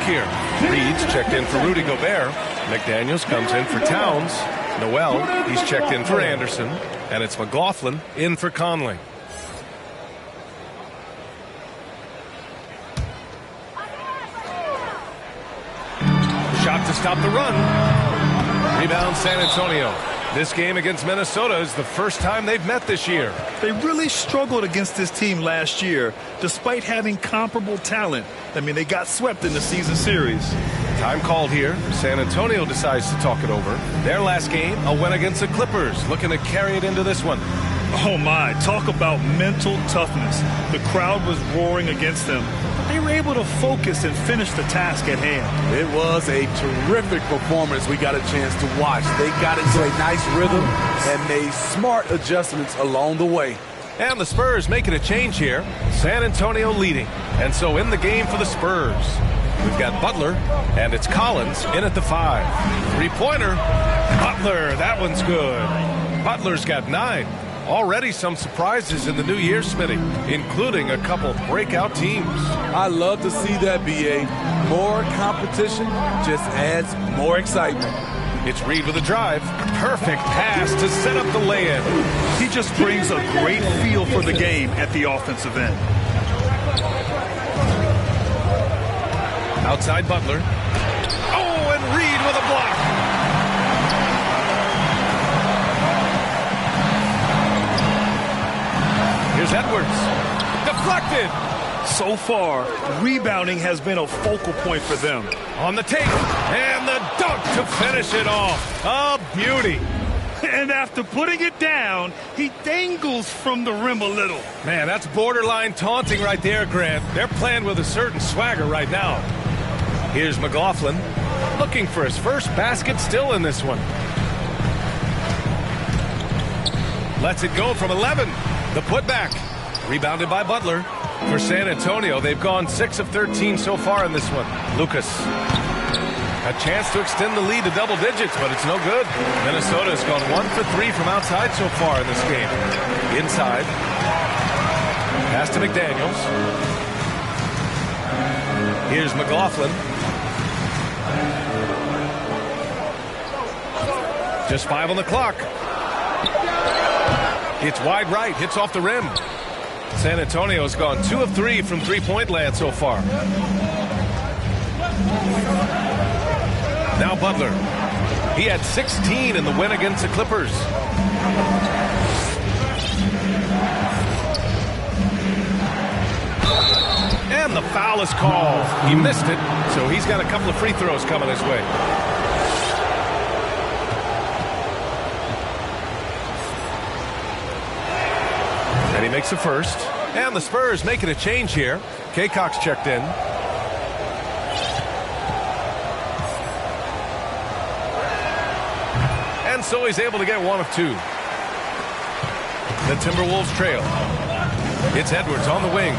look here. Reed's checked in for Rudy Gobert. McDaniels comes in for Towns. Noel, he's checked in for Anderson. And it's McLaughlin in for Conley. Shot to stop the run. Rebound San Antonio. This game against Minnesota is the first time they've met this year. They really struggled against this team last year, despite having comparable talent. I mean, they got swept in the season series. Time called here. San Antonio decides to talk it over. Their last game, a win against the Clippers, looking to carry it into this one. Oh, my. Talk about mental toughness. The crowd was roaring against them. They were able to focus and finish the task at hand. It was a terrific performance we got a chance to watch. They got into a nice rhythm and made smart adjustments along the way. And the Spurs making a change here. San Antonio leading. And so in the game for the Spurs, we've got Butler, and it's Collins in at the 5. Three-pointer. Butler, that one's good. Butler's got 9. Already some surprises in the new year, Smitty, including a couple breakout teams. I love to see that, B.A. More competition just adds more excitement. It's Reed with a drive. Perfect pass to set up the lay-in. He just brings a great feel for the game at the offensive end. Outside Butler. Oh, and Reed with a block. Here's Edwards. Deflected. So far, rebounding has been a focal point for them. On the take. And the dunk to finish it off. A beauty. And after putting it down, he dangles from the rim a little. Man, that's borderline taunting right there, Grant. They're playing with a certain swagger right now. Here's McLaughlin. Looking for his first basket still in this one. Lets it go from 11. The putback, rebounded by Butler. For San Antonio, they've gone 6 of 13 so far in this one. Lucas, a chance to extend the lead to double digits, but it's no good. Minnesota has gone 1 for 3 from outside so far in this game. Inside, pass to McDaniels. Here's McLaughlin. Just 5 on the clock. It's wide right, hits off the rim. San Antonio's gone 2 of 3 from three-point land so far. Now Butler. He had 16 in the win against the Clippers. And the foul is called. He missed it, so he's got a couple of free throws coming his way. And he makes the first. And the Spurs making a change here. Kaycock's checked in. And so he's able to get 1 of 2. The Timberwolves trail. It's Edwards on the wing.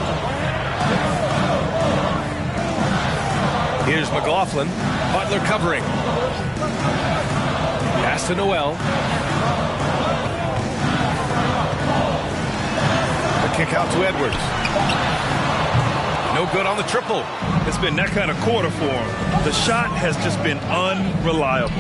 Here's McLaughlin. Butler covering. Pass to Noel. Kick out to Edwards. No good on the triple. It's been that kind of quarter for him. The shot has just been unreliable.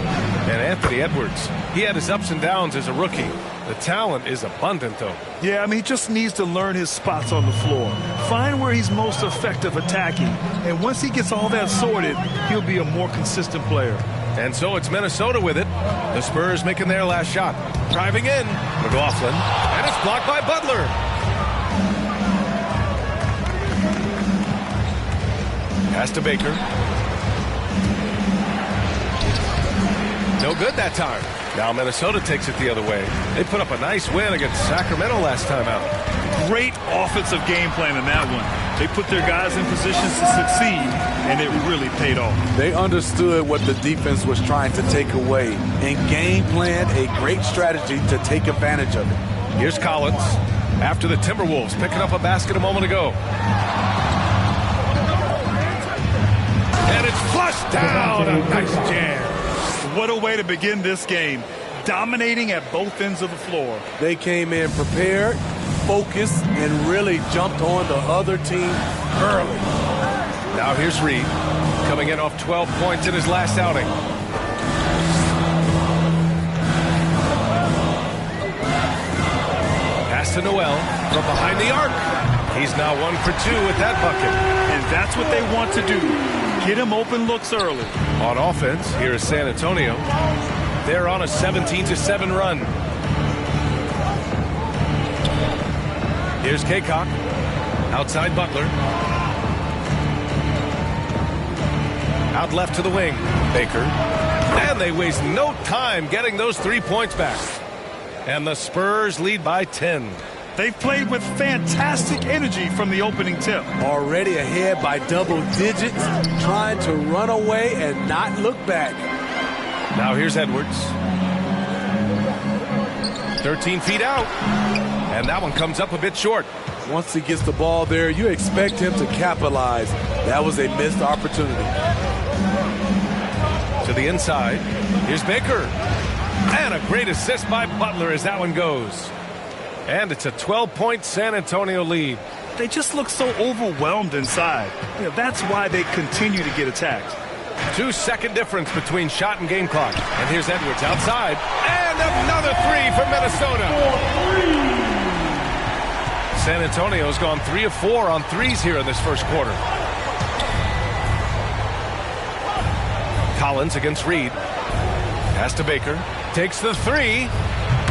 And Anthony Edwards, he had his ups and downs as a rookie. The talent is abundant, though. Yeah, I mean, he just needs to learn his spots on the floor. Find where he's most effective attacking. And once he gets all that sorted, he'll be a more consistent player. And so it's Minnesota with it. The Spurs making their last shot. Driving in. McLaughlin. And it's blocked by Butler. Pass to Baker. No good that time. Now Minnesota takes it the other way. They put up a nice win against Sacramento last time out. Great offensive game plan in that one. They put their guys in positions to succeed, and it really paid off. They understood what the defense was trying to take away and game planned a great strategy to take advantage of it. Here's Collins after the Timberwolves picking up a basket a moment ago. And it's flushed down. A nice jam. What a way to begin this game. Dominating at both ends of the floor. They came in prepared, focused, and really jumped on the other team early. Now here's Reed. coming in off 12 points in his last outing. Pass to Noel from behind the arc. He's now 1 for 2 with that bucket. And that's what they want to do. Get him open looks early. On offense, here is San Antonio. They're on a 17-7 run. Here's Kaycock. Outside Butler. Out left to the wing. Baker. And they waste no time getting those 3 points back. And the Spurs lead by 10. They've played with fantastic energy from the opening tip. Already ahead by double digits, trying to run away and not look back. Now here's Edwards. 13 feet out. And that one comes up a bit short. Once he gets the ball there, you expect him to capitalize. That was a missed opportunity. To the inside. Here's Baker. And a great assist by Butler as that one goes. And it's a 12-point San Antonio lead. They just look so overwhelmed inside. That's why they continue to get attacked. 2-second difference between shot and game clock. And here's Edwards outside. And another three for Minnesota. San Antonio's gone 3 of 4 on threes here in this first quarter. Collins against Reed. Pass to Baker. Takes the three.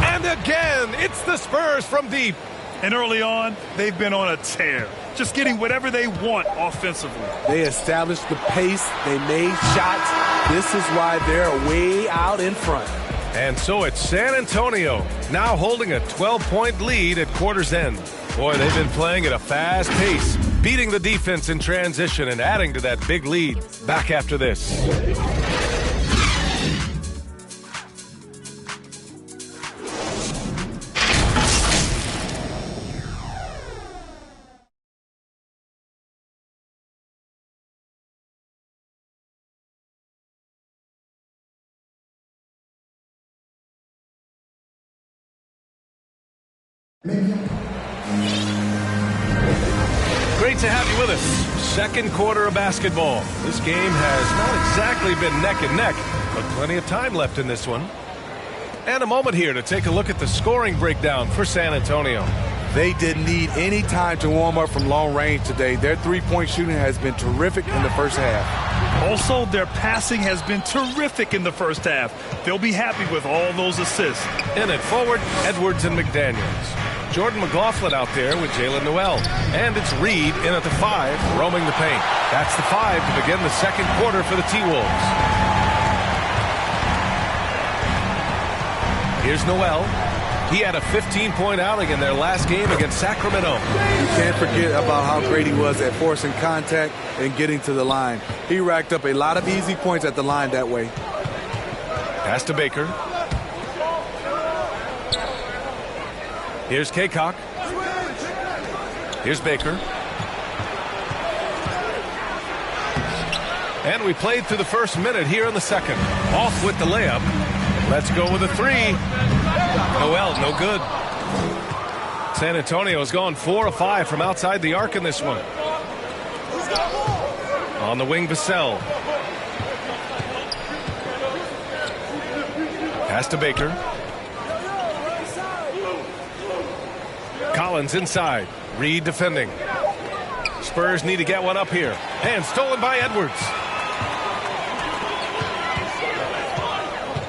And again, it's the Spurs from deep. And early on, they've been on a tear. Just getting whatever they want offensively. They established the pace. They made shots. This is why they're way out in front. And so it's San Antonio now holding a 12-point lead at quarter's end. Boy, they've been playing at a fast pace, beating the defense in transition and adding to that big lead. Back after this. Great to have you with us. Second quarter of basketball. This game has not exactly been neck and neck, but plenty of time left in this one. And a moment here to take a look at the scoring breakdown for San Antonio. They didn't need any time to warm up from long range today. Their three-point shooting has been terrific in the first half. Also, their passing has been terrific in the first half. They'll be happy with all those assists. In at forward, Edwards and McDaniels. Jordan McLaughlin out there with Jalen Noel. And it's Reed in at the 5, roaming the paint. That's the 5 to begin the second quarter for the T-Wolves. Here's Noel. He had a 15-point outing in their last game against Sacramento. You can't forget about how great he was at forcing contact and getting to the line. He racked up a lot of easy points at the line that way. Pass to Baker. Here's Kaycock. Here's Baker. And we played through the first minute here in the second. Off with the layup. Let's go with a 3. Noel, no good. San Antonio's gone 4 of 5 from outside the arc in this one. On the wing, Vassell. Pass to Baker. Collins inside. Reed defending. Spurs need to get one up here. And stolen by Edwards.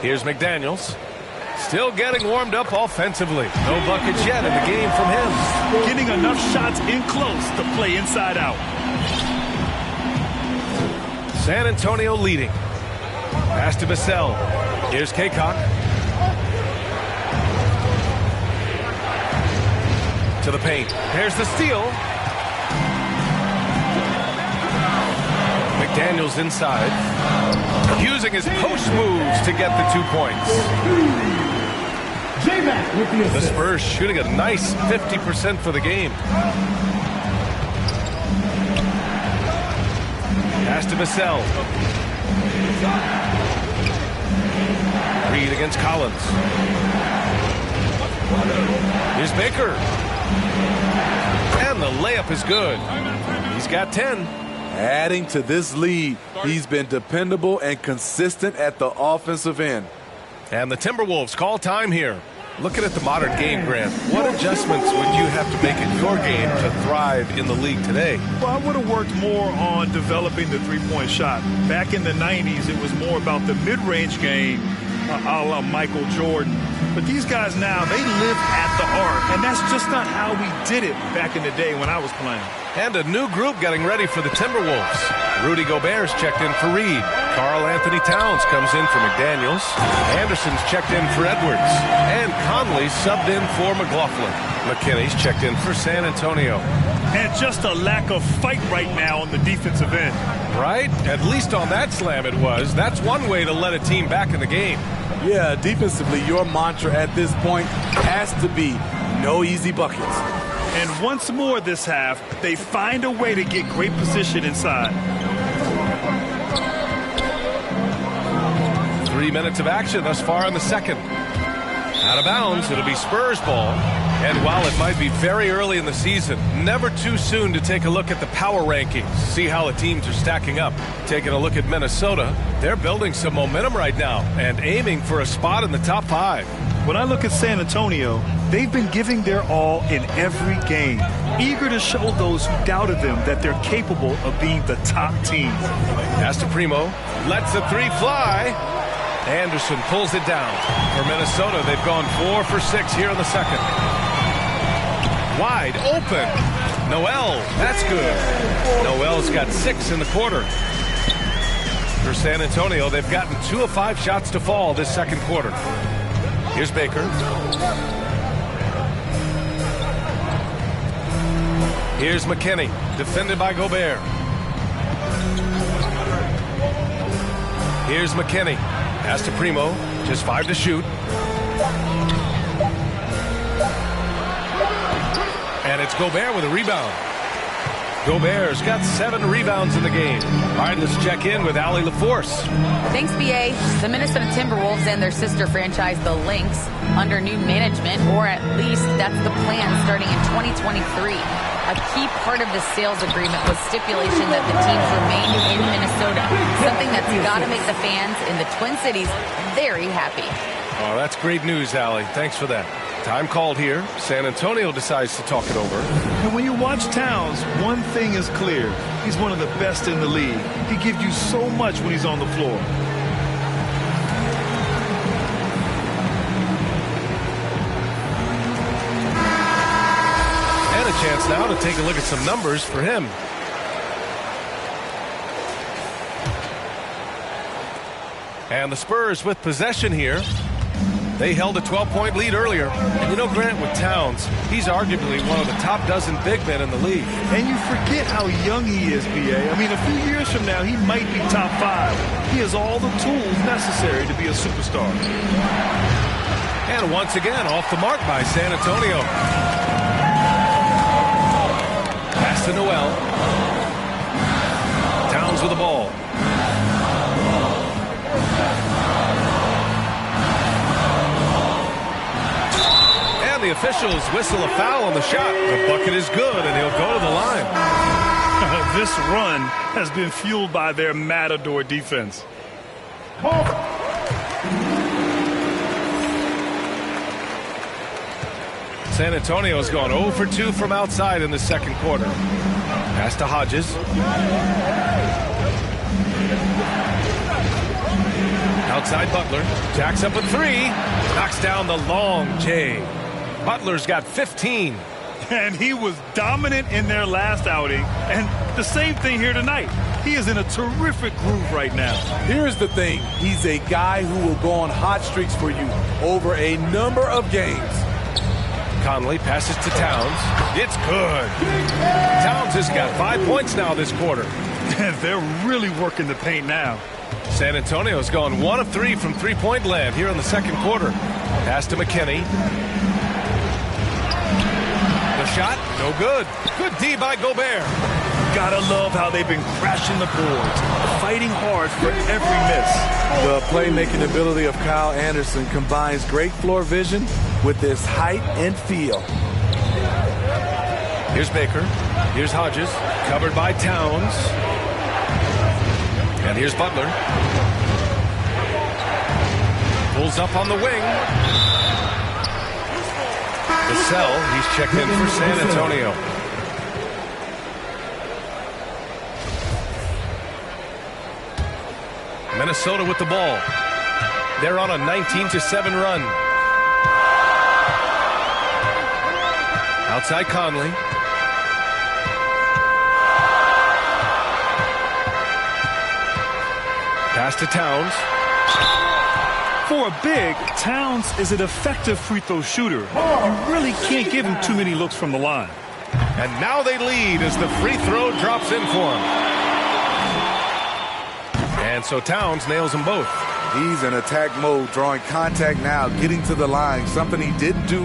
Here's McDaniels. Still getting warmed up offensively. No buckets yet in the game from him. Getting enough shots in close to play inside out. San Antonio leading. Pass to Vassell. Here's Kaycock. To the paint. There's the steal. McDaniels inside. Using his post moves to get the 2 points. The Spurs shooting a nice 50% for the game. Pass to Vassell. Reed against Collins. Here's Baker. And the layup is good. He's got 10. Adding to this lead, he's been dependable and consistent at the offensive end. And the Timberwolves call time here. Looking at the modern game, Grant, what adjustments would you have to make in your game to thrive in the league today? Well, I would have worked more on developing the three-point shot. Back in the 90s, it was more about the mid-range game, a la Michael Jordan. But these guys now, they live at the arc, and that's just not how we did it back in the day when I was playing. And a new group getting ready for the Timberwolves. Rudy Gobert's checked in for Reed. Karl Anthony Towns comes in for McDaniels. Anderson's checked in for Edwards. And Conley subbed in for McLaughlin. McKinney's checked in for San Antonio. And just a lack of fight right now on the defensive end. Right? At least on that slam it was. That's one way to let a team back in the game. Yeah, defensively, your mantra at this point has to be no easy buckets. And once more this half, they find a way to get great position inside. 3 minutes of action thus far in the second. Out of bounds, it'll be Spurs ball. And while it might be very early in the season, never too soon to take a look at the power rankings, see how the teams are stacking up. Taking a look at Minnesota, they're building some momentum right now and aiming for a spot in the top 5. When I look at San Antonio, they've been giving their all in every game, eager to show those who doubted them that they're capable of being the top team. Pass to Primo, lets the three fly. Anderson pulls it down. For Minnesota, they've gone 4 for 6 here in the second. Wide open. Noel, that's good. Noel's got 6 in the quarter. For San Antonio, they've gotten 2 of 5 shots to fall this second quarter. Here's Baker. Here's McKinney, defended by Gobert. Here's McKinney. Pass to Primo, just 5 to shoot. And it's Gobert with a rebound. Gobert's got 7 rebounds in the game. All right, let's check in with Allie LaForce. Thanks, B.A. The Minnesota Timberwolves and their sister franchise, the Lynx, under new management, or at least that's the plan starting in 2023. A key part of the sales agreement was stipulation that the teams remain in Minnesota, something that's got to make the fans in the Twin Cities very happy. Oh, that's great news, Allie. Thanks for that. Time called here. San Antonio decides to talk it over. And when you watch Towns, one thing is clear. He's one of the best in the league. He gives you so much when he's on the floor. And a chance now to take a look at some numbers for him. And the Spurs with possession here. They held a 12-point lead earlier. And you know, Grant, with Towns, he's arguably one of the top dozen big men in the league. And you forget how young he is, B.A. I mean, a few years from now, he might be top 5. He has all the tools necessary to be a superstar. And once again, off the mark by San Antonio. Pass to Noel. Towns with the ball. The officials whistle a foul on the shot. The bucket is good, and he'll go to the line. This run has been fueled by their Matador defense. San Antonio's gone 0 for 2 from outside in the second quarter. Pass to Hodges. Outside Butler. Jacks up a 3. Knocks down the long J. Butler's got 15. And he was dominant in their last outing. And the same thing here tonight. He is in a terrific groove right now. Here's the thing. He's a guy who will go on hot streaks for you over a number of games. Conley passes to Towns. It's good. Towns has got 5 points now this quarter. And they're really working the paint now. San Antonio's gone 1 of 3 from three-point land here in the second quarter. Pass to McKinney. The shot, no good. Good D by Gobert. Gotta love how they've been crashing the boards, fighting hard for every miss. The playmaking ability of Kyle Anderson combines great floor vision with his height and feel. Here's Baker. Here's Hodges. Covered by Towns. And here's Butler. Pulls up on the wing. Vassell, he's checked in for San Antonio. Minnesota with the ball. They're on a 19-7 run. Outside Conley. Pass to Towns. For a big, Towns is an effective free throw shooter. You really can't give him too many looks from the line. And now they lead as the free throw drops in for him. And so Towns nails them both. He's in attack mode, drawing contact now, getting to the line, something he didn't do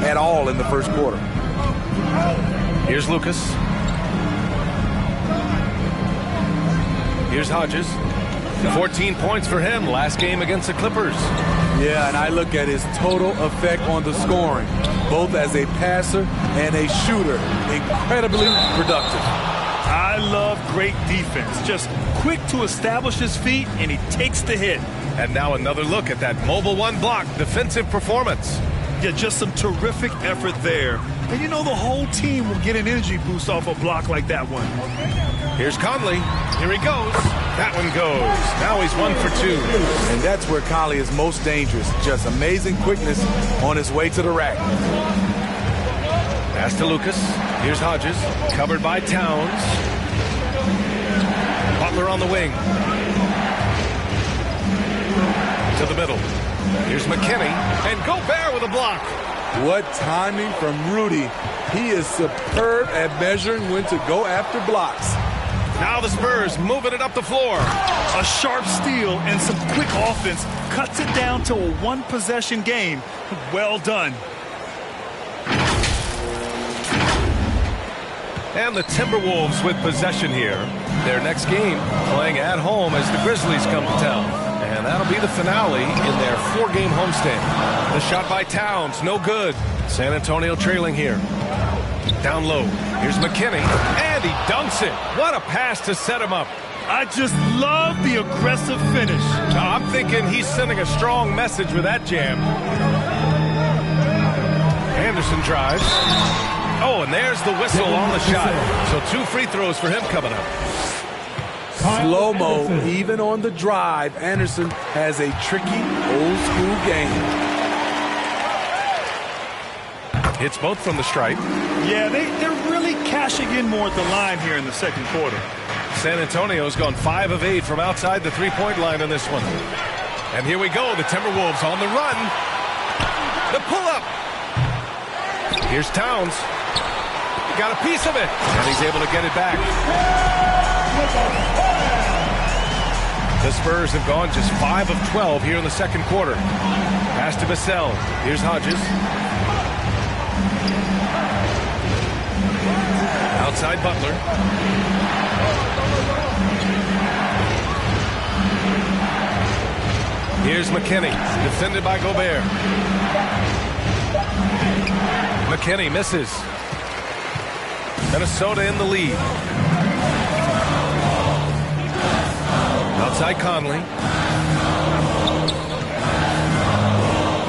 at all in the first quarter. Here's Lucas. Here's Hodges. 14 points for him last game against the Clippers. Yeah, and I look at his total effect on the scoring, both as a passer and a shooter. Incredibly productive. I love great defense. Just quick to establish his feet, and he takes the hit. And now another look at that mobile one block defensive performance. Yeah, just some terrific effort there. And you know the whole team will get an energy boost off a block like that one. Here's Conley. Here he goes. That one goes. Now he's 1 for 2. And that's where Conley is most dangerous. Just amazing quickness on his way to the rack. Pass to Lucas. Here's Hodges. Covered by Towns. Butler on the wing. To the middle. Here's McKinney. And Gobert with a block. What timing from Rudy. He is superb at measuring when to go after blocks. Now the Spurs moving it up the floor. A sharp steal and some quick offense cuts it down to a one-possession game. Well done. And the Timberwolves with possession here. Their next game playing at home as the Grizzlies come to town. And that'll be the finale in their 4-game homestand. The shot by Towns, no good. San Antonio trailing here. Down low. Here's McKinney. And he dunks it. What a pass to set him up. I just love the aggressive finish. I'm thinking he's sending a strong message with that jam. Anderson drives. Oh, and there's the whistle on the shot. So 2 free throws for him coming up. Slow-mo, even on the drive, Anderson has a tricky, old-school game. Hits both from the stripe. Yeah, they're really cashing in more at the line here in the second quarter. San Antonio's gone 5 of 8 from outside the three-point line in this one. And here we go, the Timberwolves on the run. The pull-up. Here's Towns. He got a piece of it, and he's able to get it back. The Spurs have gone just 5 of 12 here in the second quarter. Pass to Vassell. Here's Hodges. Outside Butler. Here's McKinney, defended by Gobert. McKinney misses. Minnesota in the lead. Outside Conley.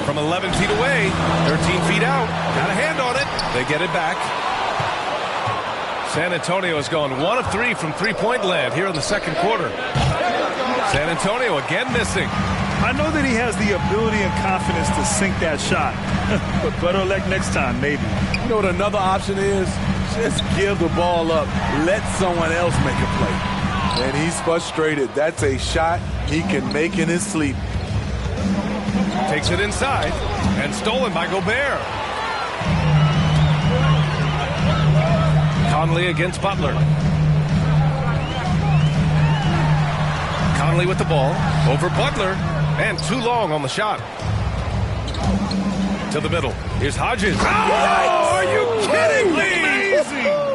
From 11 feet away, 13 feet out. Got a hand on it. They get it back. San Antonio has gone 1 of 3 from three-point land here in the second quarter. San Antonio again missing. I know that he has the ability and confidence to sink that shot. But better luck next time, maybe. You know what another option is? Just give the ball up. Let someone else make a play. And he's frustrated. That's a shot he can make in his sleep. Takes it inside. And stolen by Gobert. Conley against Butler. Conley with the ball. Over Butler. And too long on the shot. To the middle. Here's Hodges. Oh, are you kidding me? Amazing.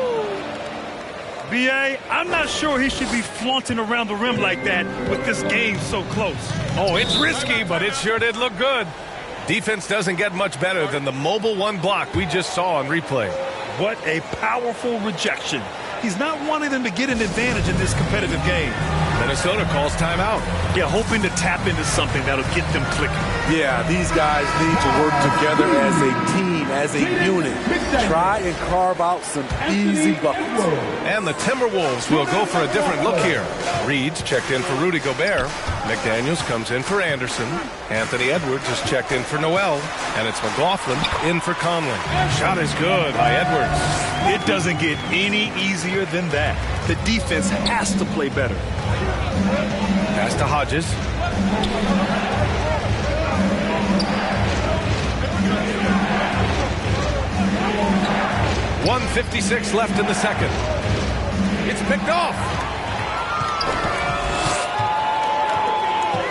B.A., I'm not sure he should be flaunting around the rim like that with this game so close. Oh, it's risky, but it sure did look good. Defense doesn't get much better than the mobile one block we just saw on replay. What a powerful rejection. He's not wanting them to get an advantage in this competitive game. Minnesota calls timeout. Yeah, hoping to tap into something that'll get them clicking. Yeah, these guys need to work together as a team, as a unit. Try and carve out some easy buckets. And the Timberwolves will go for a different look here. Reed's checked in for Rudy Gobert. McDaniels comes in for Anderson. Anthony Edwards is checked in for Noel. And it's McLaughlin in for Conley. Shot is good by Edwards. It doesn't get any easier than that. The defense has to play better. Pass to Hodges. .156 left in the second. It's picked off.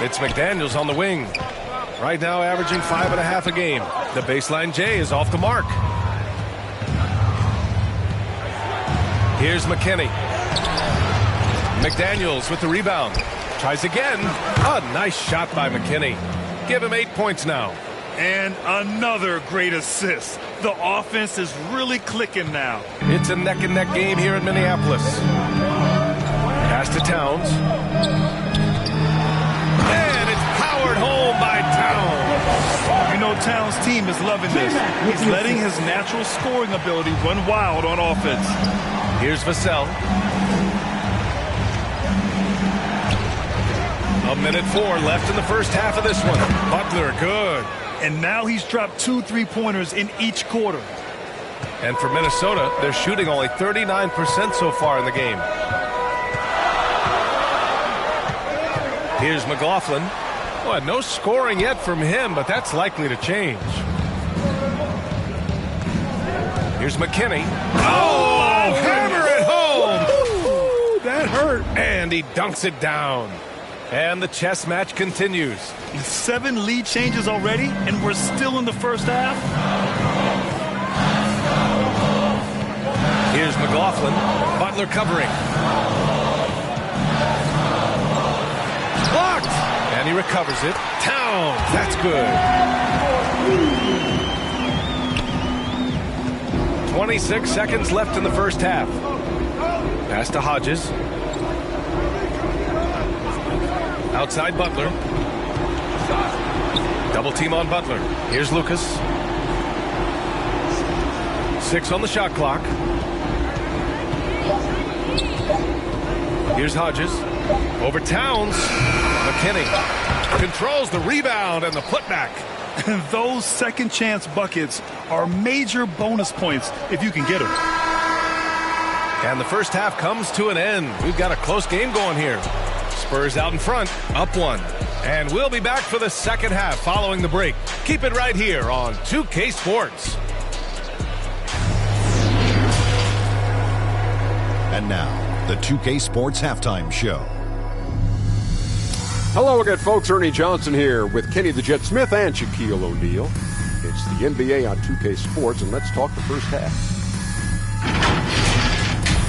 It's McDaniels on the wing. Right now averaging 5.5 a game. The baseline J is off the mark. Here's McKinney. McDaniels with the rebound. Tries again. A nice shot by McKinney. Give him 8 points now. And another great assist. The offense is really clicking now. It's a neck-and-neck game here in Minneapolis. Pass to Towns. And it's powered home by Towns. You know, Towns' team is loving this. He's letting his natural scoring ability run wild on offense. Here's Vassell. A minute 4 left in the first half of this one. Butler, good. And now he's dropped 2 3-pointers in each quarter. And for Minnesota, they're shooting only 39% so far in the game. Here's McLaughlin. Well, no scoring yet from him, but that's likely to change. Here's McKinney. Oh, hammer it home! Ooh, that hurt. And he dunks it down. And the chess match continues. 7 lead changes already, and we're still in the first half. Here's McLaughlin. Butler covering. Blocked! And he recovers it. Towns! That's good. 26 seconds left in the first half. Pass to Hodges. Outside Butler. Double team on Butler. Here's Lucas. 6 on the shot clock. Here's Hodges. Over Towns. McKinney controls the rebound and the putback. And those second chance buckets are major bonus points if you can get them. And the first half comes to an end. We've got a close game going here. Spurs out in front, up 1. And we'll be back for the second half following the break. Keep it right here on 2K Sports. And now, the 2K Sports Halftime Show. Hello again, folks. Ernie Johnson here with Kenny the Jet Smith and Shaquille O'Neal. It's the NBA on 2K Sports, and let's talk the first half.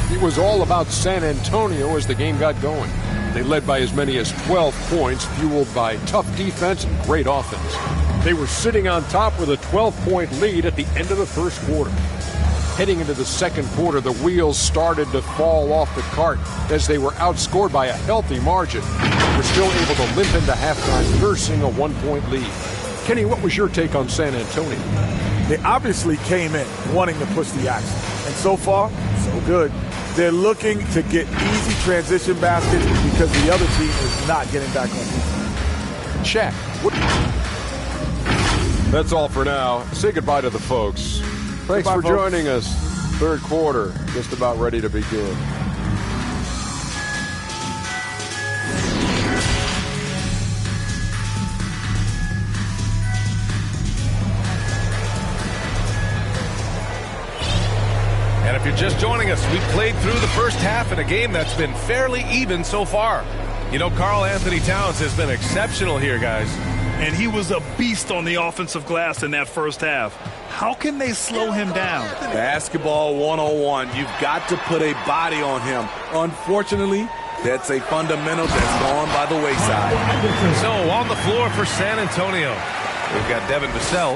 It was all about San Antonio as the game got going. They led by as many as 12 points, fueled by tough defense and great offense. They were sitting on top with a 12-point lead at the end of the first quarter. Heading into the second quarter, the wheels started to fall off the cart as they were outscored by a healthy margin. They were still able to limp into halftime, nursing a 1-point lead. Kenny, what was your take on San Antonio? They obviously came in wanting to push the action. And so far, so good. They're looking to get easy transition baskets because the other team is not getting back on defense. Shaq. That's all for now. Say goodbye to the folks. Thanks Goodbye, for folks. joining us. Third quarter, just about ready to begin. And if you're just joining us, we played through the first half in a game that's been fairly even so far. You know, Karl Anthony Towns has been exceptional here, guys. And he was a beast on the offensive glass in that first half. How can they slow him down? Basketball 101. You've got to put a body on him. Unfortunately, that's a fundamental that's gone by the wayside. So on the floor for San Antonio, we've got Devin Vassell,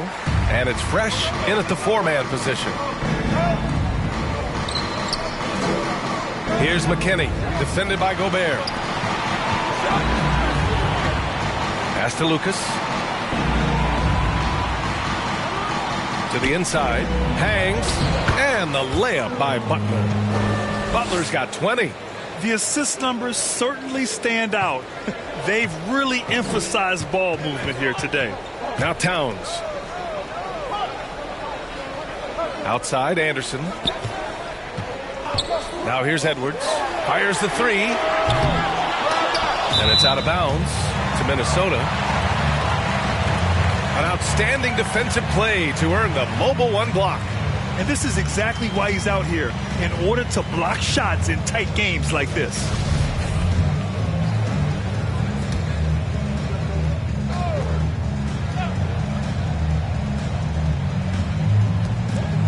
and it's Fresh in at the 4-man position. Here's McKinney, defended by Gobert. Pass to Lucas. To the inside. Hangs. And the layup by Butler. Butler's got 20. The assist numbers certainly stand out. They've really emphasized ball movement here today. Now Towns. Outside, Anderson. Now here's Edwards. Fires the three. And it's out of bounds to Minnesota. An outstanding defensive play to earn the mobile one block. And this is exactly why he's out here, in order to block shots in tight games like this.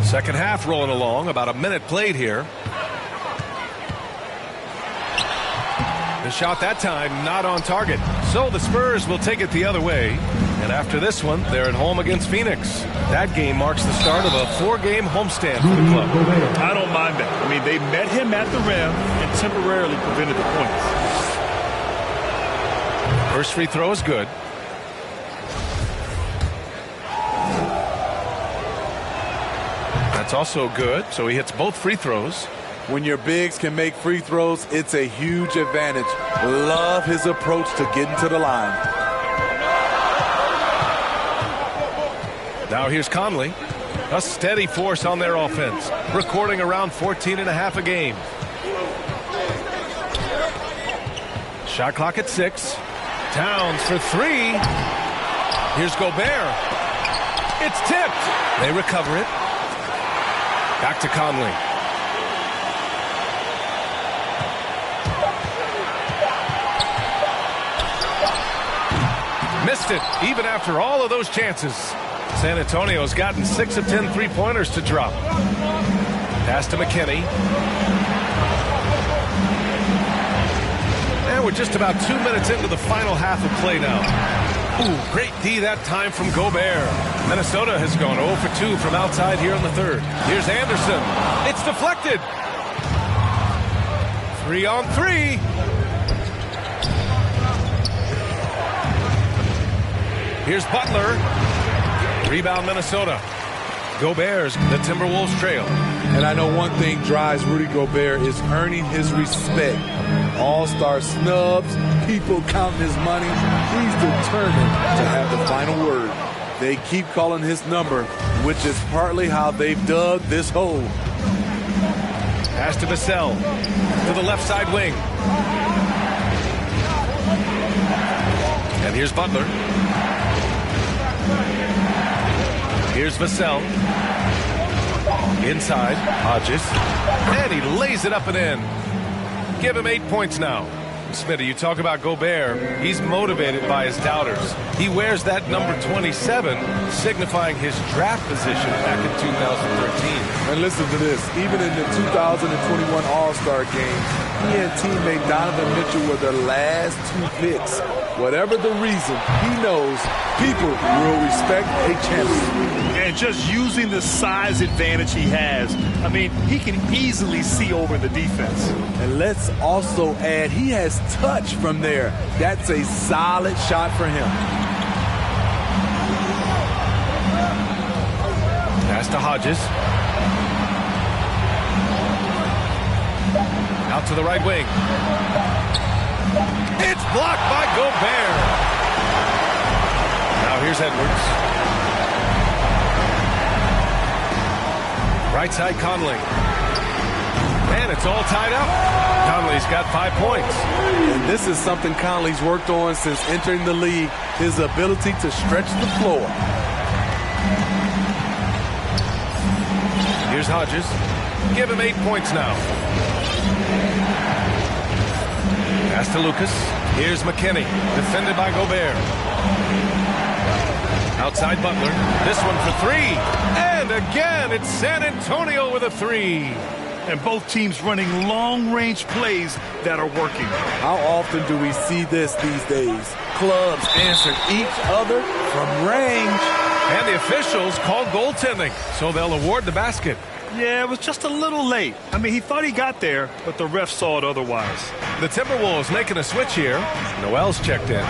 Second half rolling along, about a minute played here. The shot that time not on target. So the Spurs will take it the other way. And after this one, they're at home against Phoenix. That game marks the start of a 4-game homestand for the club. I don't mind that. I mean, they met him at the rim and temporarily prevented the points. First free throw is good. That's also good. So he hits both free throws. When your bigs can make free throws, it's a huge advantage. Love his approach to getting to the line. Now here's Conley. A steady force on their offense, recording around 14.5 a game. Shot clock at 6. Towns for 3. Here's Gobert. It's tipped. They recover it. Back to Conley. Missed it, even after all of those chances. San Antonio's gotten 6 of 10 three-pointers to drop. Pass to McKinney. And we're just about 2 minutes into the final half of play now. Ooh, great D that time from Gobert. Minnesota has gone 0 for 2 from outside here in the third. Here's Anderson. It's deflected. 3-on-3. Here's Butler. Rebound Minnesota. Gobert's the Timberwolves trail. And I know one thing drives Rudy Gobert is earning his respect. All-star snubs, people counting his money. He's determined to have the final word. They keep calling his number, which is partly how they've dug this hole. Pass to Vassell. To the left side wing. And here's Butler. Here's Vassell. Inside, Hodges. And he lays it up and in. Give him 8 points now. Smitty, you talk about Gobert. He's motivated by his doubters. He wears that number 27, signifying his draft position back in 2013. And listen to this. Even in the 2021 All-Star game, he and teammate Donovan Mitchell were the last 2 picks. Whatever the reason, he knows people will respect a champion. And just using the size advantage he has, I mean, he can easily see over the defense. And let's also add, he has touch from there. That's a solid shot for him. Pass to Hodges. Out to the right wing. It's blocked by Gobert. Now here's Edwards. Right side Conley. Man, it's all tied up. Conley's got 5 points. And this is something Conley's worked on since entering the league, his ability to stretch the floor. Here's Hodges. Give him 8 points now. Pass to Lucas. Here's McKinney. Defended by Gobert. Outside Butler. This one for 3. And again, it's San Antonio with a 3. And both teams running long-range plays that are working. How often do we see this these days? Clubs answering each other from range. And the officials called goaltending, so they'll award the basket. Yeah, it was just a little late. I mean, he thought he got there, but the ref saw it otherwise. The Timberwolves making a switch here. Noel's checked in.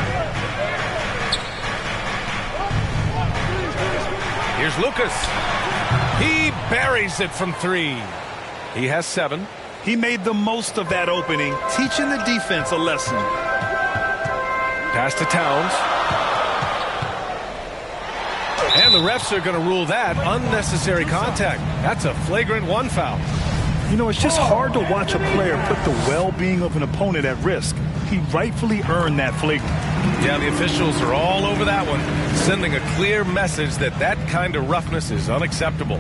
Here's Lucas. He buries it from 3. He has 7. He made the most of that opening, teaching the defense a lesson. Pass to Towns. And the refs are going to rule that unnecessary contact. That's a flagrant 1 foul. You know, it's just hard to watch a player put the well-being of an opponent at risk. He rightfully earned that flagrant. Yeah, the officials are all over that one, sending a clear message that that kind of roughness is unacceptable.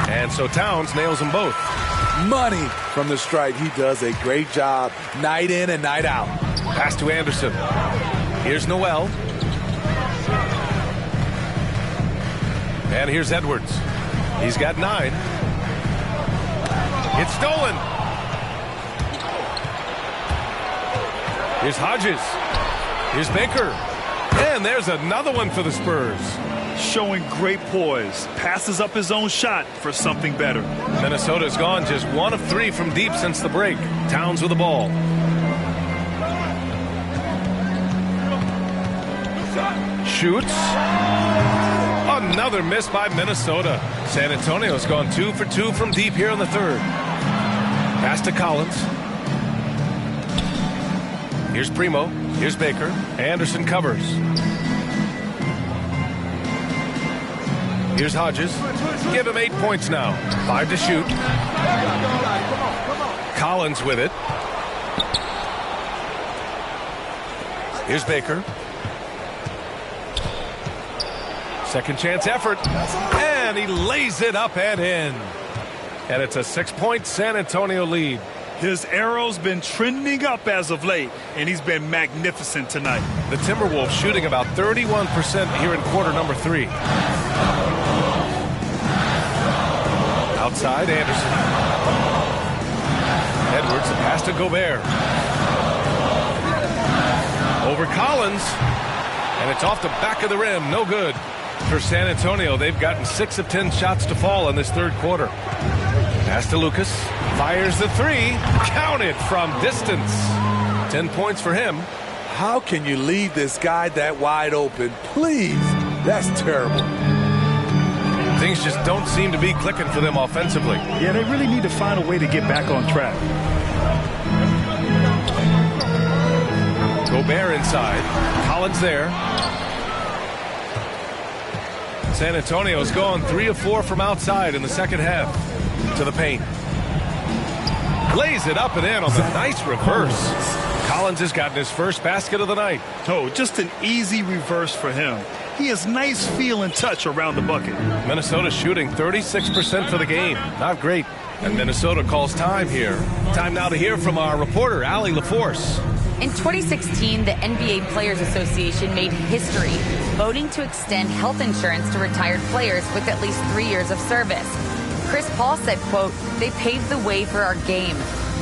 And so Towns nails them both. Money from the stripe. He does a great job night in and night out. Pass to Anderson. Here's Noel. And here's Edwards. He's got 9. It's stolen. Here's Hodges. Here's Baker. And there's another one for the Spurs. Showing great poise. Passes up his own shot for something better. Minnesota's gone just 1 of 3 from deep since the break. Towns with the ball. Shoots. Another miss by Minnesota. San Antonio's gone 2 for 2 from deep here in the 3rd. Pass to Collins. Here's Primo. Here's Baker. Anderson covers. Here's Hodges. Give him 8 points now. 5 to shoot. Collins with it. Here's Baker. Second chance effort. And he lays it up and in. And it's a 6-point San Antonio lead. His arrow's been trending up as of late, and he's been magnificent tonight. The Timberwolves shooting about 31% here in quarter number 3. Outside, Anderson. Edwards, a pass to Gobert. Over Collins. And it's off the back of the rim. No good. For San Antonio, they've gotten 6 of 10 shots to fall in this 3rd quarter. Pass to Lucas. Fires the 3. Counted from distance. 10 points for him. How can you leave this guy that wide open? Please. That's terrible. Things just don't seem to be clicking for them offensively. Yeah, they really need to find a way to get back on track. Gobert inside. Collins there. San Antonio's gone 3 of 4 from outside in the 2nd half. To the paint. Lays it up and in on the nice reverse. Collins has gotten his first basket of the night. Oh, just an easy reverse for him. He has nice feel and touch around the bucket. Minnesota shooting 36% for the game. Not great. And Minnesota calls time here. Time now to hear from our reporter, Allie LaForce. In 2016, the NBA Players Association made history, voting to extend health insurance to retired players with at least 3 years of service. Chris Paul said, quote, "They paved the way for our game.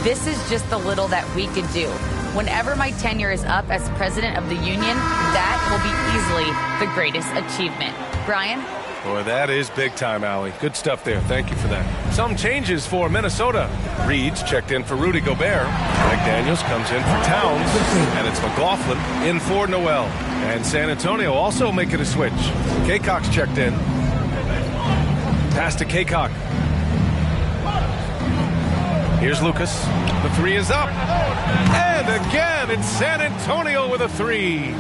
This is just the little that we could do. Whenever my tenure is up as president of the union, that will be easily the greatest achievement." Brian? Boy, that is big time, Allie. Good stuff there. Thank you for that. Some changes for Minnesota. Reed's checked in for Rudy Gobert. McDaniels comes in for Towns. And it's McLaughlin in for Noel. And San Antonio also making a switch. Kaycock's checked in. Pass to Kaycock. Here's Lucas. The 3 is up. And again, it's San Antonio with a 3.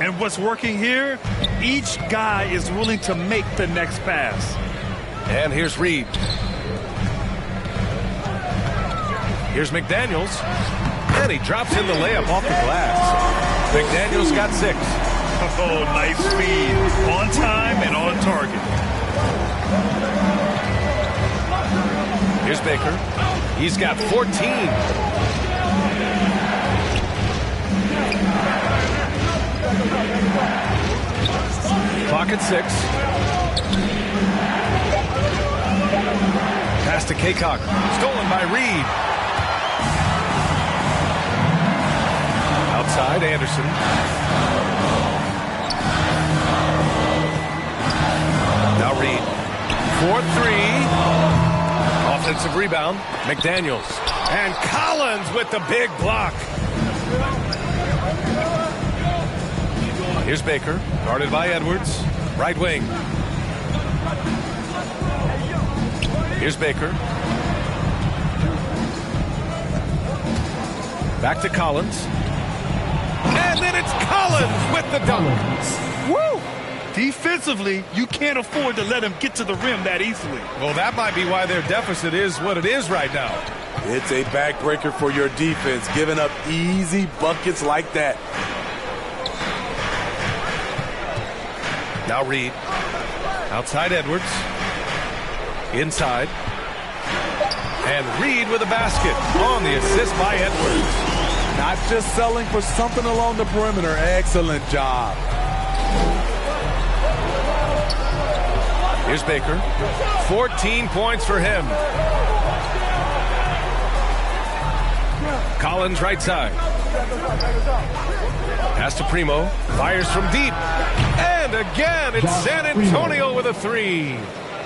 And what's working here? Each guy is willing to make the next pass. And here's Reed. Here's McDaniels. And he drops in the layup off the glass. McDaniels got 6. Oh, nice speed. On time and on target. Here's Baker. He's got 14. Clock at 6. Pass to Kaycock. Stolen by Reed. Outside, Anderson. Now Reed. 4-3. Offensive rebound. McDaniels. And Collins with the big block. Here's Baker, guarded by Edwards. Right wing. Here's Baker. Back to Collins. And then it's Collins with the dunk. Woo! Defensively, you can't afford to let him get to the rim that easily. Well, that might be why their deficit is what it is right now. It's a backbreaker for your defense, giving up easy buckets like that. Now Reed. Outside Edwards. Inside. And Reed with a basket on the assist by Edwards. Not just selling for something along the perimeter. Excellent job. Here's Baker. 14 points for him. Collins right side. Pass to Primo. Fires from deep. And again, it's San Antonio with a three.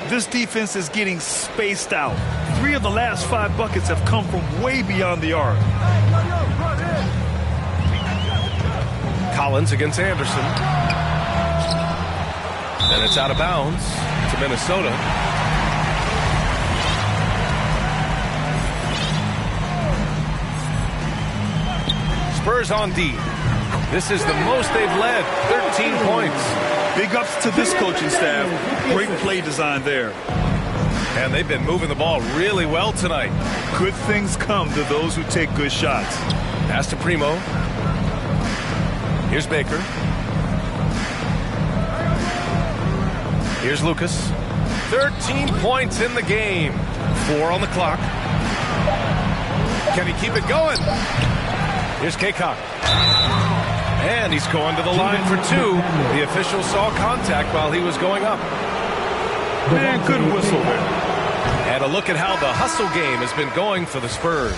This defense is getting spaced out. 3 of the last 5 buckets have come from way beyond the arc. Collins against Anderson. And it's out of bounds to Minnesota. Spurs on D. This is the most they've led, 13 points. Big ups to this coaching staff. Great play design there. And they've been moving the ball really well tonight. Good things come to those who take good shots. Pass to Primo. Here's Baker. Here's Lucas. 13 points in the game. 4 on the clock. Can he keep it going? Here's Kaycock. And he's going to the line for 2. The official saw contact while he was going up. Man, good whistle there. And a look at how the hustle game has been going for the Spurs.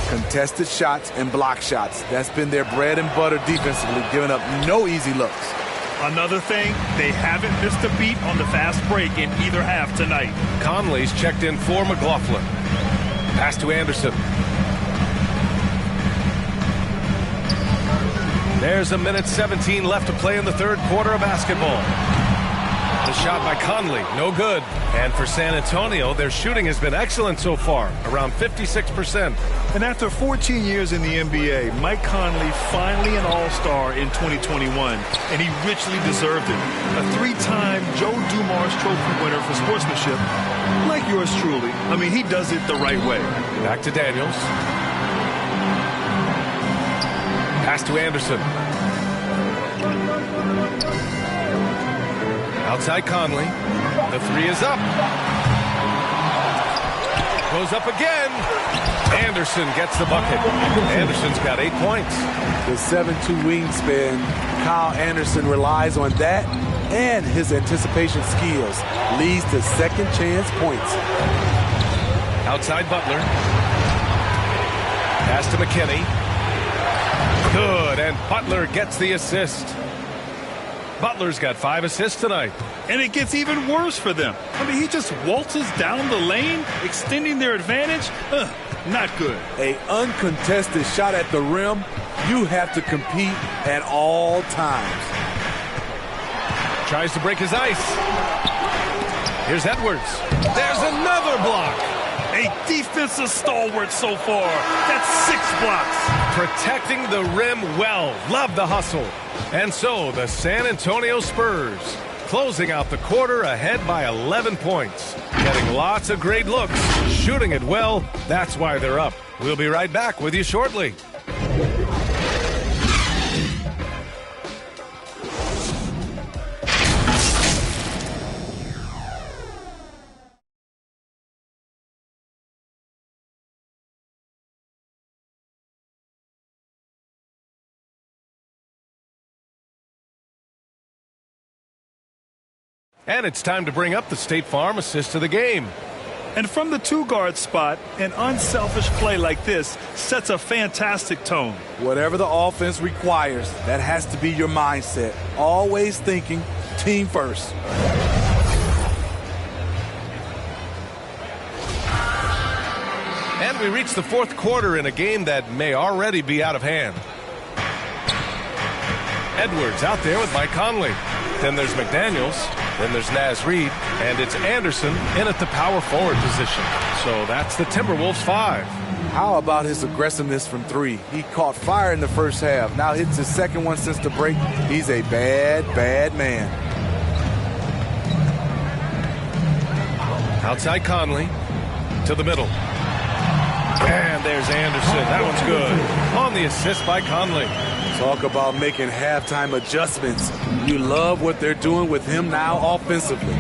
Contested shots and block shots. That's been their bread and butter defensively, giving up no easy looks. Another thing, they haven't missed a beat on the fast break in either half tonight. Conley's checked in for McLaughlin. Pass to Anderson. There's 1:17 left to play in the third quarter of basketball. The shot by Conley, no good. And for San Antonio, their shooting has been excellent so far, around 56%. And after 14 years in the NBA, Mike Conley finally an all-star in 2021, and he richly deserved it. A 3-time Joe Dumars Trophy winner for sportsmanship, like yours truly. I mean, he does it the right way. Back to Daniels. Pass to Anderson. Outside Conley. The 3 is up. Goes up again. Anderson gets the bucket. Anderson's got 8 points. The 7'2" wingspan, Kyle Anderson relies on that, and his anticipation skills leads to second chance points. Outside Butler. Pass to McKinney. Good, and Butler gets the assist. Butler's got 5 assists tonight. And it gets even worse for them. I mean, he just waltzes down the lane, extending their advantage. Not good. An uncontested shot at the rim, you have to compete at all times. Tries to break his ice. Here's Edwards. There's another block. A defensive stalwart so far. That's 6 blocks. Protecting the rim well. Love the hustle. And so the San Antonio Spurs closing out the quarter ahead by 11 points. Getting lots of great looks. Shooting it well. That's why they're up. We'll be right back with you shortly. And it's time to bring up the State Farm assist of the game. And from the 2-guard spot, an unselfish play like this sets a fantastic tone. Whatever the offense requires, that has to be your mindset. Always thinking team first. And we reach the fourth quarter in a game that may already be out of hand. Edwards out there with Mike Conley. Then there's McDaniels. Then there's Naz Reid. And it's Anderson in at the power forward position. So that's the Timberwolves 5. How about his aggressiveness from three? He caught fire in the first half. Now hits his second one since the break. He's a bad, bad man. Outside Conley to the middle. And there's Anderson. That one's good. On the assist by Conley. Talk about making halftime adjustments. You love what they're doing with him now offensively.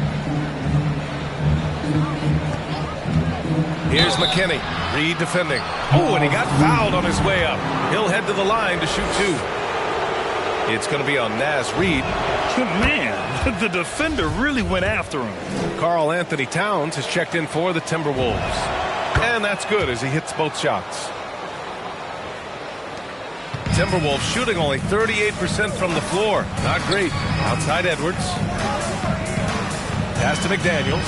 Here's McKinney. Reid defending. Oh, and he got fouled on his way up. He'll head to the line to shoot 2. It's going to be on Naz Reid. Man, the defender really went after him. Karl Anthony Towns has checked in for the Timberwolves. And that's good as he hits both shots. Timberwolves shooting only 38% from the floor. Not great. Outside Edwards. Pass to McDaniels.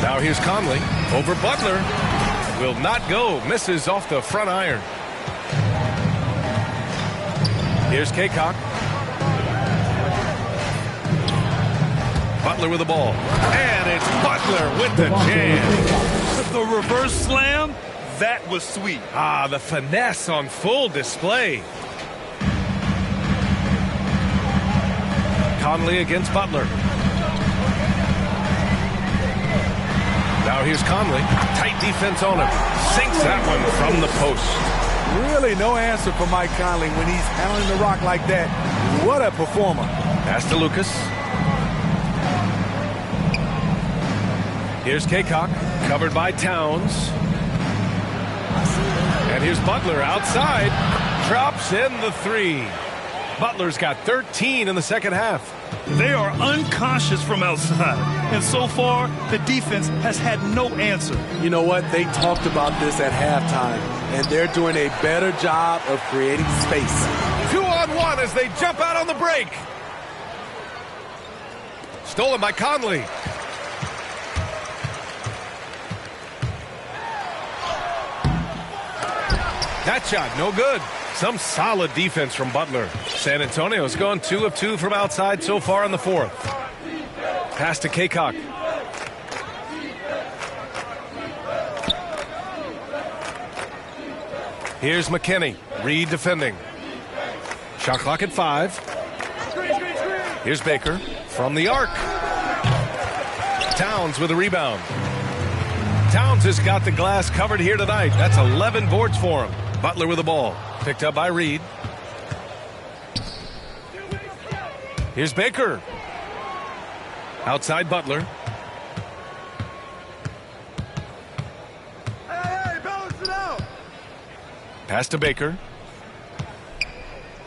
Now here's Conley over Butler. Will not go. Misses off the front iron. Here's Kaycock. Butler with the ball. And it's Butler with the jam. The reverse slam, that was sweet. Ah, the finesse on full display. Conley against Butler. Now here's Conley. Tight defense on him. Sinks that one from the post. Really no answer for Mike Conley when he's handling the rock like that. What a performer. Pass to Lucas. Here's Kaycock. Covered by Towns. And here's Butler outside. Drops in the 3. Butler's got 13 in the second half. They are unconscious from outside. And so far, the defense has had no answer. You know what? They talked about this at halftime, and they're doing a better job of creating space. 2-on-1 as they jump out on the break. Stolen by Conley. That shot, no good. Some solid defense from Butler. San Antonio's gone 2 of 2 from outside so far in the fourth. Pass to Kaycock. Here's McKinney. Reid defending. Shot clock at 5. Here's Baker from the arc. Towns with a rebound. Towns has got the glass covered here tonight. That's 11 boards for him. Butler with the ball. Picked up by Reid. Here's Baker. Outside Butler. Hey, balance it out. Pass to Baker.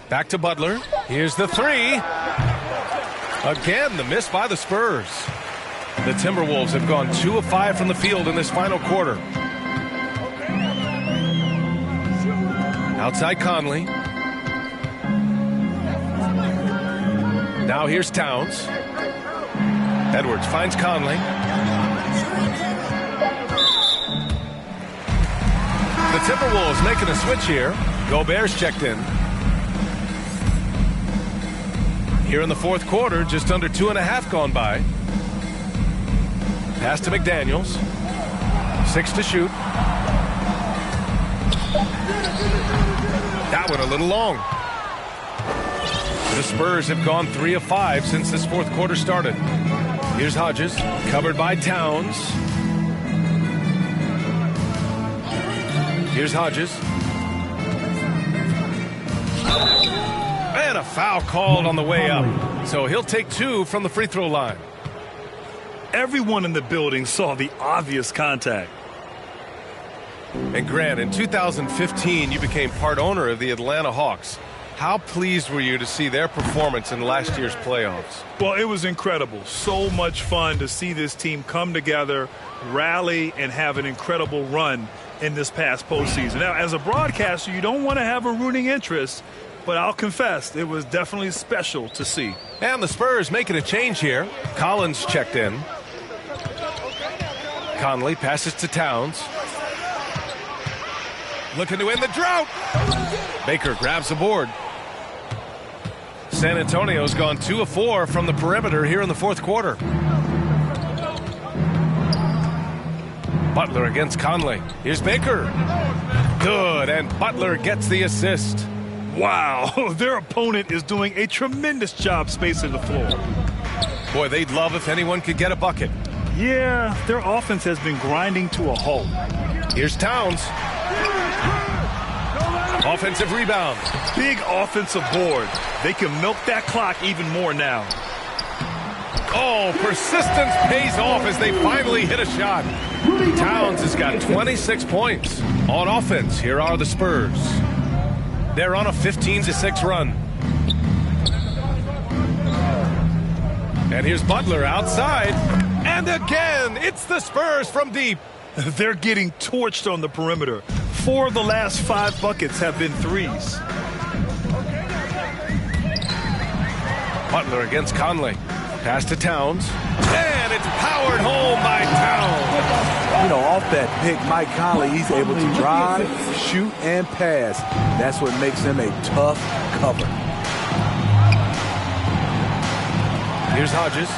Back to Butler. Here's the 3. Again, the miss by the Spurs. The Timberwolves have gone 2 of 5 from the field in this final quarter. Outside Conley. Now here's Towns. Edwards finds Conley. The Timberwolves making a switch here. Gobert's checked in. Here in the fourth quarter, just under 2.5 gone by. Pass to McDaniels. 6 to shoot. That one a little long. The Spurs have gone 3 of 5 since this fourth quarter started. Here's Hodges, covered by Towns. Here's Hodges. And a foul called on the way up. So he'll take 2 from the free throw line. Everyone in the building saw the obvious contact. And Grant, in 2015, you became part owner of the Atlanta Hawks. How pleased were you to see their performance in last year's playoffs? Well, it was incredible. So much fun to see this team come together, rally, and have an incredible run in this past postseason. Now, as a broadcaster, you don't want to have a rooting interest, but I'll confess, it was definitely special to see. And the Spurs making a change here. Collins checked in. Conley passes to Towns. Looking to end the drought. Baker grabs the board. San Antonio's gone 2 of 4 from the perimeter here in the fourth quarter. Butler against Conley. Here's Baker. Good, and Butler gets the assist. Wow, their opponent is doing a tremendous job spacing the floor. Boy, they'd love if anyone could get a bucket. Yeah, their offense has been grinding to a halt. Here's Towns. Offensive rebound. Big offensive board. They can milk that clock even more now. Oh, persistence pays off as they finally hit a shot. Towns has got 26 points. On offense, here are the Spurs. They're on a 15-6 run. And here's Butler outside. And again, it's the Spurs from deep. They're getting torched on the perimeter. 4 of the last 5 buckets have been threes. Butler against Conley. Pass to Towns. And it's powered home by Towns. You know, off that pick, Mike Conley, he's able to drive, shoot, and pass. That's what makes him a tough cover. Here's Hodges.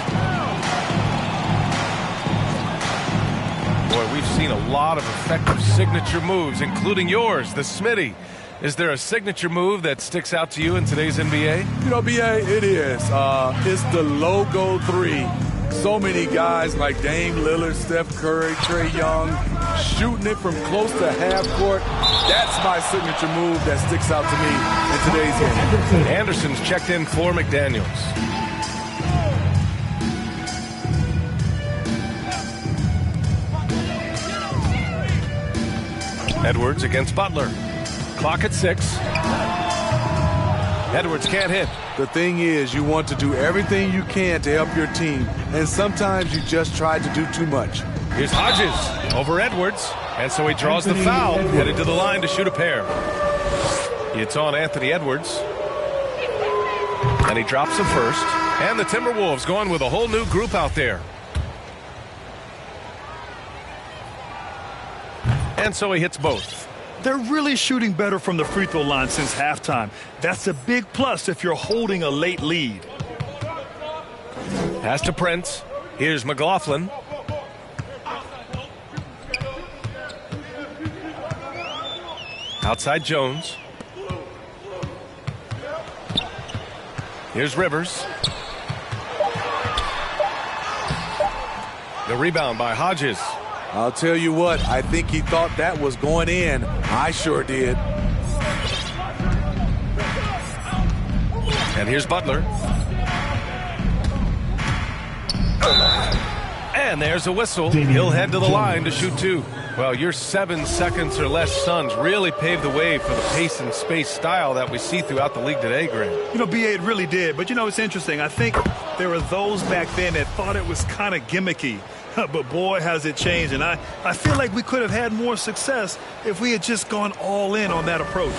Boy, we've seen a lot of effective signature moves, including yours, the Smitty. Is there a signature move that sticks out to you in today's NBA? You know, BA, it is. It's the logo 3. So many guys like Dame Lillard, Steph Curry, Trae Young, shooting it from close to half court. That's my signature move that sticks out to me in today's game. Anderson's checked in for McDaniels. Edwards against Butler. Clock at 6. Edwards can't hit. The thing is, you want to do everything you can to help your team, and sometimes you just try to do too much. Here's Hodges over Edwards, and so he draws the foul, headed to the line to shoot a pair. It's on Anthony Edwards, and he drops the first, and the Timberwolves going with a whole new group out there. And so he hits both. They're really shooting better from the free throw line since halftime. That's a big plus if you're holding a late lead. Pass to Prince. Here's McLaughlin. Outside Jones. Here's Rivers. The rebound by Hodges. I'll tell you what, I think he thought that was going in. I sure did. And here's Butler. And there's a whistle. He'll head to the line to shoot 2. Well, your 7 seconds or less Suns really paved the way for the pace and space style that we see throughout the league today, Grant. You know, BA, it really did. But, you know, it's interesting. I think there were those back then that thought it was kind of gimmicky. But, boy, has it changed. And I feel like we could have had more success if we had just gone all in on that approach.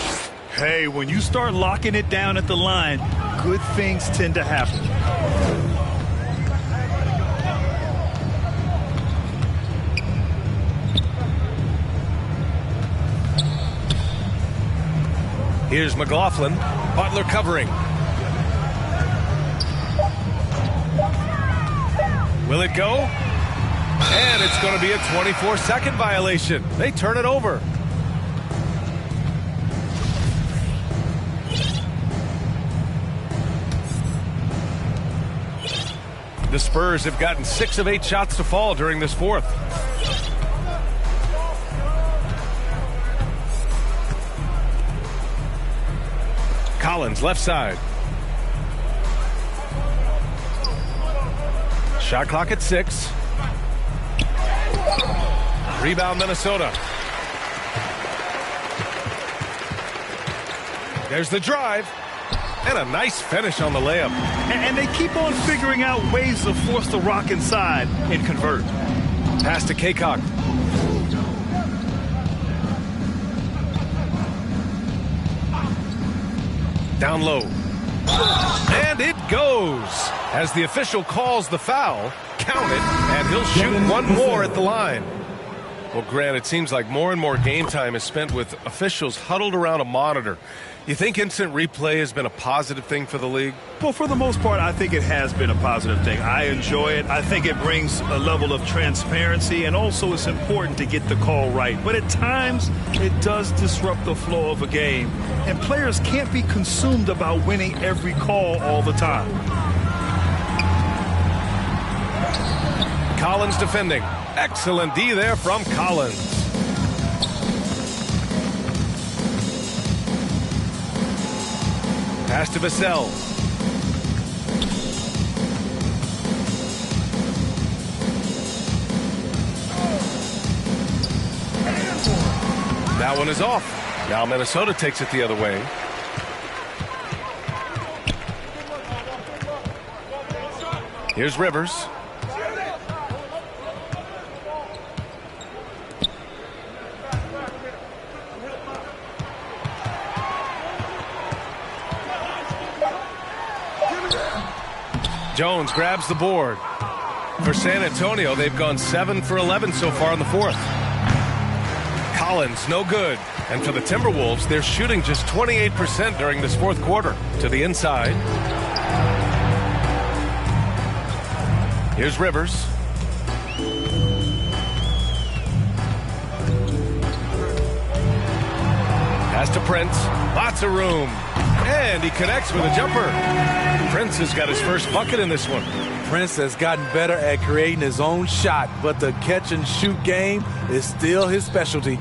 Hey, when you start locking it down at the line, good things tend to happen. Here's McLaughlin. Butler covering. Will it go? And it's going to be a 24-second violation. They turn it over. The Spurs have gotten 6 of 8 shots to fall during this fourth. Collins, left side. Shot clock at 6. Rebound, Minnesota. There's the drive. And a nice finish on the layup. And they keep on figuring out ways to force the rock inside and convert. Pass to Kaycock. Down low. And it goes. As the official calls the foul, count it, and he'll shoot one more at the line. Well, Grant, it seems like more and more game time is spent with officials huddled around a monitor. You think instant replay has been a positive thing for the league? Well, for the most part, I think it has been a positive thing. I enjoy it. I think it brings a level of transparency, and also it's important to get the call right. But at times, it does disrupt the flow of a game, and players can't be consumed about winning every call all the time. Collins defending. Excellent D there from Collins. Pass to Vassell. That one is off. Now Minnesota takes it the other way. Here's Rivers. Jones grabs the board. For San Antonio, they've gone 7 for 11 so far in the fourth. Collins, no good. And for the Timberwolves, they're shooting just 28% during this fourth quarter. To the inside. Here's Rivers. Pass to Prince. Lots of room. And he connects with a jumper. Prince has got his first bucket in this one. Prince has gotten better at creating his own shot, but the catch and shoot game is still his specialty.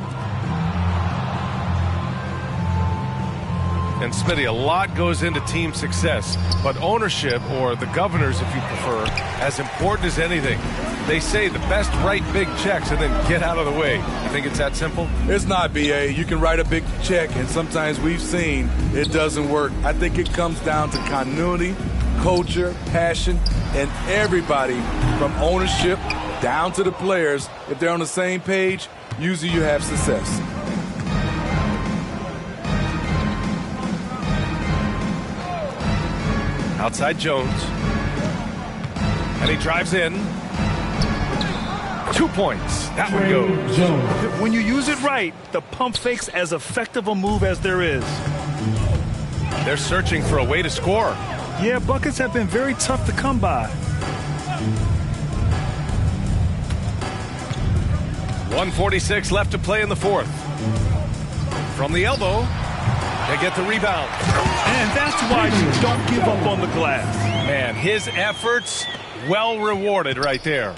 And Smitty, a lot goes into team success, but ownership, or the governors if you prefer, as important as anything. They say the best write big checks and then get out of the way. You think it's that simple? It's not, B.A. You can write a big check, and sometimes we've seen it doesn't work. I think it comes down to continuity, culture, passion, and everybody from ownership down to the players. If they're on the same page, usually you have success. Outside Jones. And he drives in. 2 points. That one goes. When you use it right, the pump fake's as effective a move as there is. They're searching for a way to score. Yeah, buckets have been very tough to come by. 1:46 left to play in the fourth. From the elbow, they get the rebound. And that's why you don't give up on the glass. Man, his efforts well rewarded right there.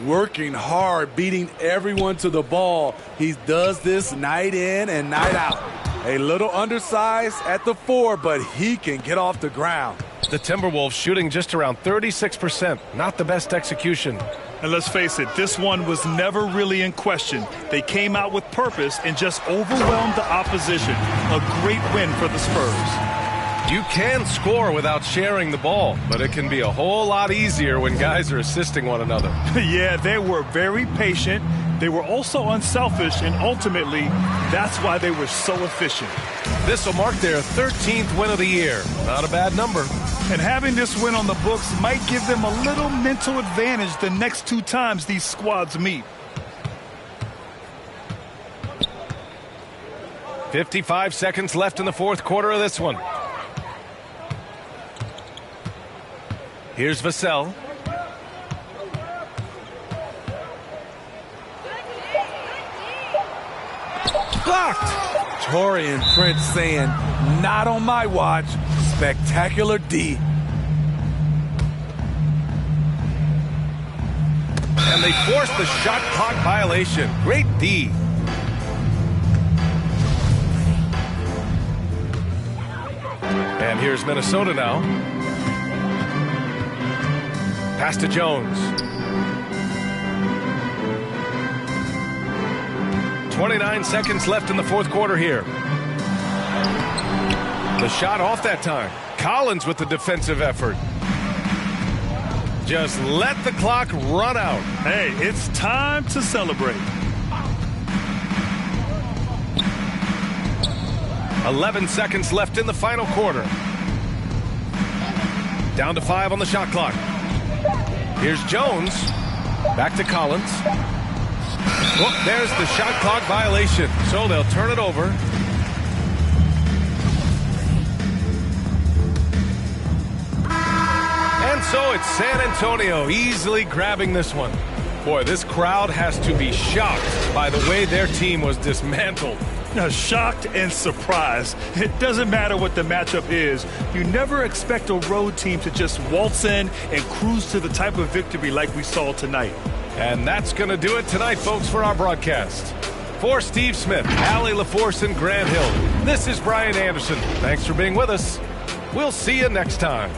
Working hard, beating everyone to the ball. He does this night in and night out. A little undersized at the 4, but he can get off the ground. The Timberwolves shooting just around 36%. Not the best execution. And let's face it, this one was never really in question. They came out with purpose and just overwhelmed the opposition. A great win for the Spurs. You can score without sharing the ball, but it can be a whole lot easier when guys are assisting one another. Yeah, they were very patient. They were also unselfish, and ultimately, that's why they were so efficient. This will mark their 13th win of the year. Not a bad number. And having this win on the books might give them a little mental advantage the next 2 times these squads meet. 55 seconds left in the fourth quarter of this one. Here's Vassell. Blocked. Torian Prince saying, not on my watch. Spectacular D. And they forced the shot clock violation. Great D. And here's Minnesota now. Pass to Jones. 29 seconds left in the fourth quarter here. The shot off that time. Collins with the defensive effort. Just let the clock run out. Hey, it's time to celebrate. 11 seconds left in the final quarter. Down to 5 on the shot clock. Here's Jones. Back to Collins. Oh, there's the shot clock violation. So they'll turn it over. it's San Antonio easily grabbing this one. Boy, this crowd has to be shocked by the way their team was dismantled. Shocked and surprised. It doesn't matter what the matchup is. You never expect a road team to just waltz in and cruise to the type of victory like we saw tonight. And that's going to do it tonight, folks, for our broadcast. For Steve Smith, Allie LaForce, and Grant Hill, this is Brian Anderson. Thanks for being with us. We'll see you next time.